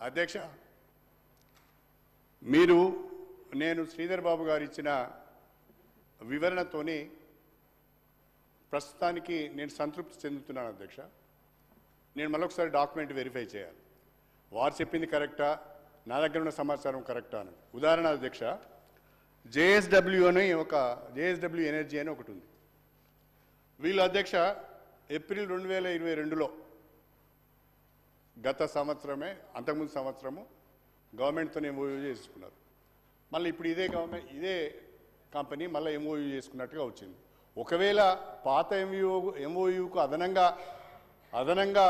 అధ్యక్ష, మీరు నేను శ్రీధర్ బాబు గారు ఇచ్చిన వివరణతోనే ప్రస్తుతానికి నేను సంతృప్తి చెందుతున్నాను అధ్యక్ష. నేను మళ్ళొకసారి డాక్యుమెంట్ వెరిఫై చేయాలి, వారు చెప్పింది కరెక్టా, నా దగ్గర ఉన్న సమాచారం కరెక్టా అని. ఉదాహరణ అధ్యక్ష, జేఎస్డబ్ల్యూ ఎనర్జీ అని ఒకటి ఉంది. వీళ్ళు అధ్యక్ష ఏప్రిల్ 2022లో గత సంవత్సరమే అంతకుముందు సంవత్సరము గవర్నమెంట్తో ఎంఓయూ చేసుకున్నారు. మళ్ళీ ఇప్పుడు ఇదే కంపెనీ మళ్ళీ ఎంఓయూ చేసుకున్నట్టుగా వచ్చింది. ఒకవేళ పాత ఎంఓయూకు అదనంగా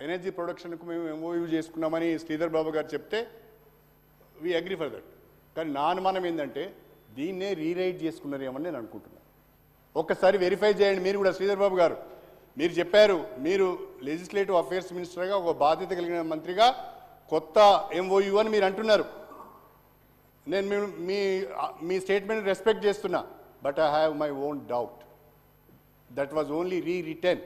ఎనర్జీ ప్రొడక్షన్కు మేము ఎంఓయూ చేసుకున్నామని శ్రీధర్ బాబు గారు చెప్తే వి అగ్రీ ఫర్ దట్. కానీ నా అనుమానం ఏంటంటే దీన్నే రీరైట్ చేసుకున్నారేమని నేను అనుకుంటున్నాను. ఒక్కసారి వెరిఫై చేయండి మీరు కూడా. శ్రీధర్ బాబు గారు, మీరు చెప్పారు మీరు లెజిస్లేటివ్ అఫేర్స్ మినిస్టర్గా ఒక బాధ్యత కలిగిన మంత్రిగా కొత్త ఎంఓయూ అని మీరు అంటున్నారు. నేను మీ స్టేట్మెంట్ రెస్పెక్ట్ చేస్తున్నా, but I have my own doubt. That was only re-return.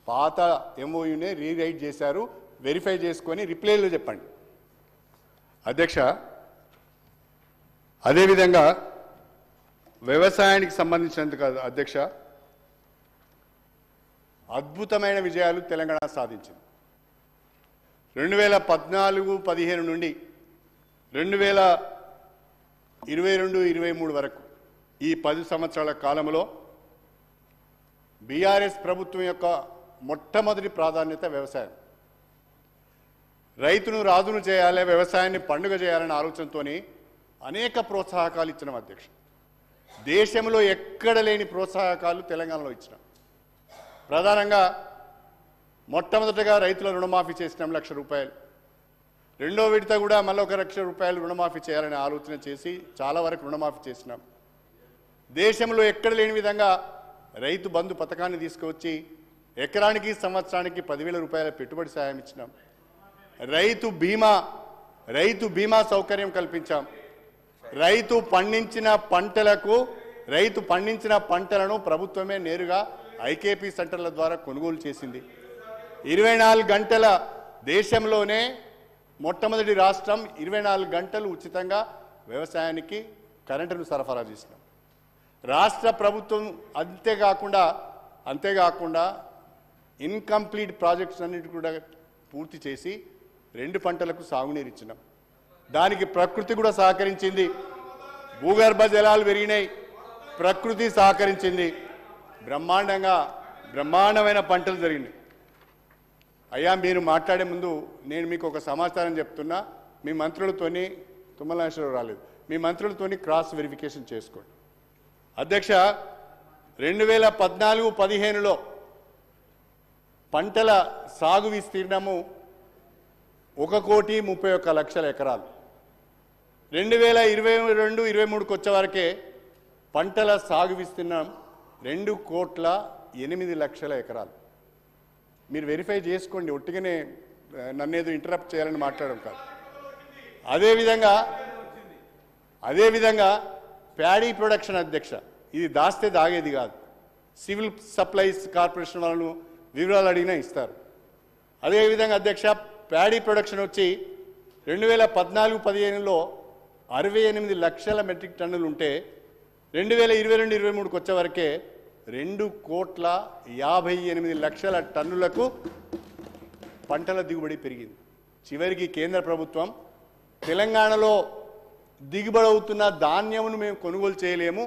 పాత ఎంఓయూనే రీరైట్ చేశారు. వెరిఫై చేసుకొని రిప్లైలో చెప్పండి అధ్యక్ష. అదేవిధంగా వ్యవసాయానికి సంబంధించినందుకు అధ్యక్ష అద్భుతమైన విజయాలు తెలంగాణ సాధించింది. 2014-15 నుండి 2022-23 వరకు ఈ 10 సంవత్సరాల కాలంలో బీఆర్ఎస్ ప్రభుత్వం యొక్క మొట్టమొదటి ప్రాధాన్యత వ్యవసాయం. రైతును రాజును చేయాలి, వ్యవసాయాన్ని పండుగ చేయాలనే ఆలోచనతో అనేక ప్రోత్సాహకాలు ఇచ్చినాం అధ్యక్ష. దేశంలో ఎక్కడ లేని ప్రోత్సాహకాలు తెలంగాణలో ఇచ్చినాం. ప్రధానంగా మొట్టమొదటగా రైతుల రుణమాఫీ చేసినాం 1 లక్ష రూపాయలు. రెండో విడత కూడా మళ్ళీ 1 లక్ష రూపాయలు రుణమాఫీ చేయాలనే ఆలోచన చేసి చాలా వరకు రుణమాఫీ చేసినాం. దేశంలో ఎక్కడ లేని విధంగా రైతు బంధు పథకాన్ని తీసుకువచ్చి ఎకరానికి సంవత్సరానికి 10,000 రూపాయల పెట్టుబడి సాయం ఇచ్చినాం. రైతు బీమా సౌకర్యం కల్పించాం. రైతు పండించిన పంటలను ప్రభుత్వమే నేరుగా ఐకేపీ సెంటర్ల ద్వారా కొనుగోలు చేసింది. 24 గంటల దేశంలోనే మొట్టమొదటి రాష్ట్రం 24 గంటలు ఉచితంగా వ్యవసాయానికి కరెంటును సరఫరా చేసినాం. రాష్ట్ర ప్రభుత్వం అంతేకాకుండా ఇన్కంప్లీట్ ప్రాజెక్ట్స్ అన్నిటి కూడా పూర్తి చేసి 2 పంటలకు సాగునీరు ఇచ్చినాం. దానికి ప్రకృతి కూడా సహకరించింది. భూగర్భ జలాలు పెరిగినాయి, ప్రకృతి సహకరించింది. బ్రహ్మాండమైన పంటలు జరిగినాయి. అయ్యా, మీరు మాట్లాడే ముందు నేను మీకు ఒక సమాచారం చెప్తున్నా. మీ మంత్రులతోని తుమ్మల నాగేశ్వరరావు రాలేదు, మీ మంత్రులతోని క్రాస్ వెరిఫికేషన్ చేసుకోండి అధ్యక్ష. 2014-15లో పంటల సాగు విస్తీర్ణము 1,31,00,000 ఎకరాలు. 2022-23కు వచ్చే వరకే పంటల సాగు విస్తీర్ణం 2,08,00,000 ఎకరాలు. మీరు వెరిఫై చేసుకోండి, ఒట్టిగానే నన్నేదో ఇంటరప్ట్ చేయాలని మాట్లాడడం కాదు. అదేవిధంగా ప్యాడీ ప్రొడక్షన్ అధ్యక్ష, ఇది దాస్తే దాగేది కాదు. సివిల్ సప్లైస్ కార్పొరేషన్ వాళ్ళను వివరాలు అడిగినా ఇస్తారు. అదేవిధంగా అధ్యక్ష, ప్యాడీ ప్రొడక్షన్ వచ్చి 2014-15లో 68 లక్షల మెట్రిక్ టన్నులు ఉంటే 2022-23కు వచ్చే వరకే 2,58,00,000 టన్నులకు పంటల దిగుబడి పెరిగింది. చివరికి కేంద్ర ప్రభుత్వం తెలంగాణలో దిగుబడి అవుతున్న ధాన్యమును మేము కొనుగోలు చేయలేము,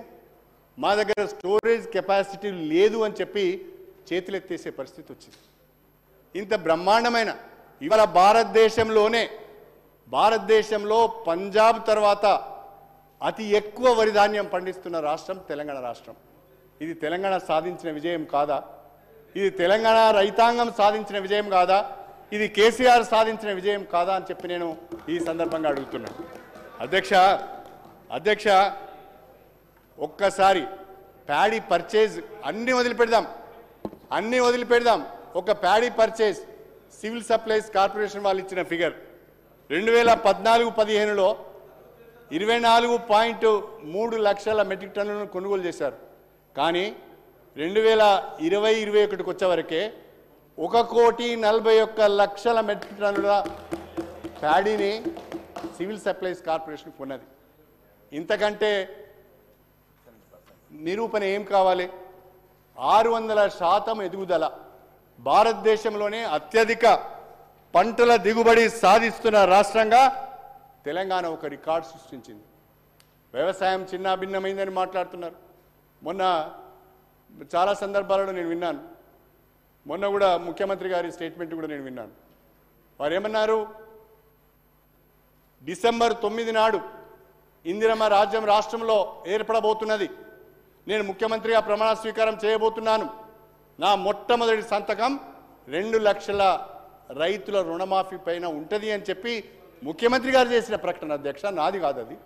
మా దగ్గర స్టోరేజ్ కెపాసిటీ లేదు అని చెప్పి చేతులెత్తేసే పరిస్థితి వచ్చింది. ఇంత బ్రహ్మాండమైన ఇవాళ భారతదేశంలో పంజాబ్ తర్వాత అతి ఎక్కువ వరి ధాన్యం పండిస్తున్న రాష్ట్రం తెలంగాణ రాష్ట్రం. ఇది తెలంగాణ సాధించిన విజయం కాదా? ఇది తెలంగాణ రైతాంగం సాధించిన విజయం కాదా? ఇది కేసీఆర్ సాధించిన విజయం కాదా అని చెప్పి నేను ఈ సందర్భంగా అడుగుతున్నాను అధ్యక్ష. ఒక్కసారి ప్యాడీ పర్చేజ్ అన్నీ వదిలిపెడదాం. ఒక paddy purchase civil supplies corporation వాళ్ళు ఇచ్చిన ఫిగర్ 2014-15లో 24.3 లక్షల మెట్రిక్ టన్నులను కొనుగోలు చేశారు. కానీ 2020-21కు వచ్చే వరకే 1,41,00,000 మెట్రిక్ టన్నుల ప్యాడీని సివిల్ సప్లైస్ కార్పొరేషన్ కొన్నది. ఇంతకంటే నిరూపణ ఏం కావాలి? 600% ఎదుగుదల, భారతదేశంలోనే అత్యధిక పంటల దిగుబడి సాధిస్తున్న రాష్ట్రంగా తెలంగాణ ఒక రికార్డు సృష్టించింది. వ్యవసాయం చిన్న భిన్నమైందని మాట్లాడుతున్నారు. మొన్న చాలా సందర్భాలలో నేను విన్నాను, మొన్న కూడా ముఖ్యమంత్రి గారి స్టేట్మెంట్ కూడా నేను విన్నాను. వారు ఏమన్నారు? డిసెంబర్ 9 నాడు ఇందిరమ్మ రాజ్యం రాష్ట్రంలో ఏర్పడబోతున్నది. నేను ముఖ్యమంత్రిగా ప్రమాణ స్వీకారం చేయబోతున్నాను. నా మొట్టమొదటి సంతకం 2 లక్షల రైతుల రుణమాఫీ పైన ఉంటుంది అని చెప్పి ముఖ్యమంత్రి గారు చేసిన ప్రకటన అధ్యక్ష, నాది కాదు అది.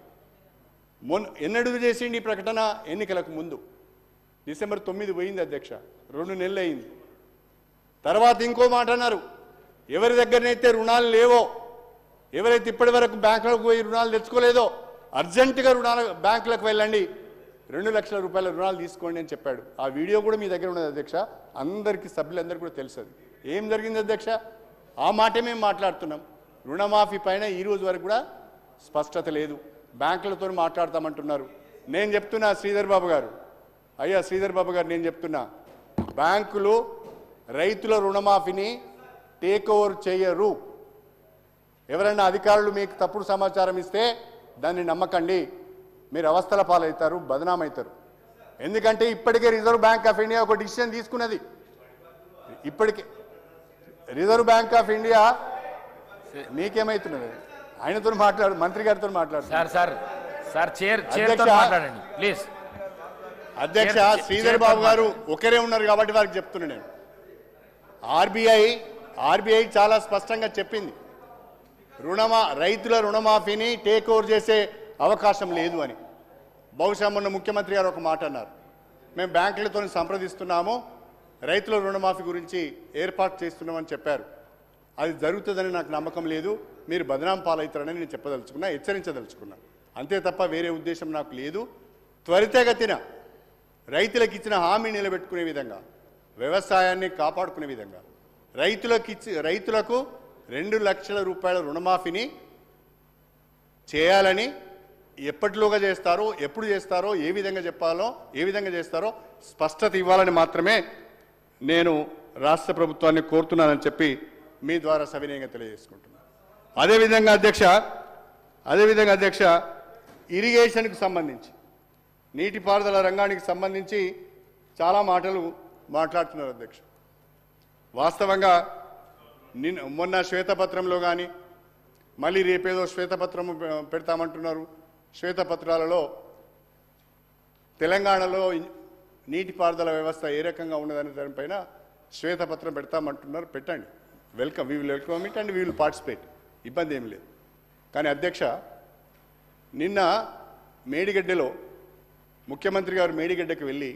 ఎన్నడూ చేసిండి ఈ ప్రకటన? ఎన్నికలకు ముందు. డిసెంబర్ 9 పోయింది అధ్యక్ష, 2 నెలలు అయింది. తర్వాత ఇంకో మాట అన్నారు, ఎవరి దగ్గరనైతే రుణాలు లేవో, ఎవరైతే ఇప్పటి వరకు బ్యాంకులకు పోయి రుణాలు తెచ్చుకోలేదో అర్జెంటుగా బ్యాంకులకు వెళ్ళండి, 2 లక్షల రూపాయల రుణాలు తీసుకోండి అని చెప్పాడు. ఆ వీడియో కూడా మీ దగ్గర ఉన్నది అధ్యక్ష, అందరికీ సభ్యులందరికీ కూడా తెలుసు. ఏం జరిగింది అధ్యక్ష? ఆ మాటే మేము మాట్లాడుతున్నాం. రుణమాఫీ పైన ఈ రోజు వరకు కూడా స్పష్టత లేదు. బ్యాంకులతో మాట్లాడతామంటున్నారు. నేను చెప్తున్నా శ్రీధర్ బాబు గారు, అయ్యా శ్రీధర్ బాబు గారు, నేను చెప్తున్నా, బ్యాంకులు రైతుల రుణమాఫీని టేక్ ఓవర్ చేయరు. ఎవరైనా అధికారులు మీకు తప్పుడు సమాచారం ఇస్తే దాన్ని నమ్మకండి, మీరు అవస్థల పాలవుతారు, బదనామవుతారు. ఎందుకంటే ఇప్పటికే రిజర్వ్ బ్యాంక్ ఆఫ్ ఇండియా ఒక డిసిషన్ తీసుకున్నది. ఇప్పటికే రిజర్వ్ బ్యాంక్ ఆఫ్ ఇండియా మీకేమైతున్నది? ఆయనతో మాట్లాడు, మంత్రి గారితో మాట్లాడు. అధ్యక్ష శ్రీధర్ బాబు గారు ఒకరే ఉన్నారు కాబట్టి వారికి చెప్తున్నా నేను. ఆర్బీఐ చాలా స్పష్టంగా చెప్పింది, రైతుల రుణమాఫీని టేక్ ఓవర్ చేసే అవకాశం లేదు అని. బహుశా మొన్న ముఖ్యమంత్రి గారు ఒక మాట అన్నారు, మేము బ్యాంకులతో సంప్రదిస్తున్నాము, రైతుల రుణమాఫీ గురించి ఏర్పాటు చేస్తున్నామని చెప్పారు. అది జరుగుతుందని నాకు నమ్మకం లేదు, మీరు బదనాం పాలవుతారని నేను చెప్పదలుచుకున్నా, హెచ్చరించదలుచుకున్నా. అంతే తప్ప వేరే ఉద్దేశం నాకు లేదు. త్వరితగతిన రైతులకు ఇచ్చిన హామీ నిలబెట్టుకునే విధంగా, వ్యవసాయాన్ని కాపాడుకునే విధంగా రైతులకు 2 లక్షల రూపాయల రుణమాఫీని చేయాలని, ఎప్పటిలోగా చేస్తారో, ఎప్పుడు చేస్తారో, ఏ విధంగా చెప్పాలో, ఏ విధంగా చేస్తారో స్పష్టత ఇవ్వాలని మాత్రమే నేను రాష్ట్ర ప్రభుత్వాన్ని కోరుతున్నానని చెప్పి మీ ద్వారా సవినయంగా తెలియజేసుకుంటున్నాను. అదేవిధంగా అధ్యక్ష ఇరిగేషన్కు సంబంధించి, నీటిపారుదల రంగానికి సంబంధించి చాలా మాటలు మాట్లాడుతున్నారు అధ్యక్ష. వాస్తవంగా మొన్న శ్వేతపత్రంలో కానీ, మళ్ళీ రేపేదో శ్వేతపత్రం పెడతామంటున్నారు. శ్వేతపత్రాలలో తెలంగాణలో నీటిపారుదల వ్యవస్థ ఏ రకంగా ఉన్నదనే దానిపైన శ్వేతపత్రం పెడతామంటున్నారు. పెట్టండి, welcome, we will welcome it and we will participate, ఇబ్బంది ఏం లేదు. కానీ అధ్యక్ష, నిన్న మేడిగడ్డలో ముఖ్యమంత్రి గారు మేడిగడ్డకు వెళ్ళి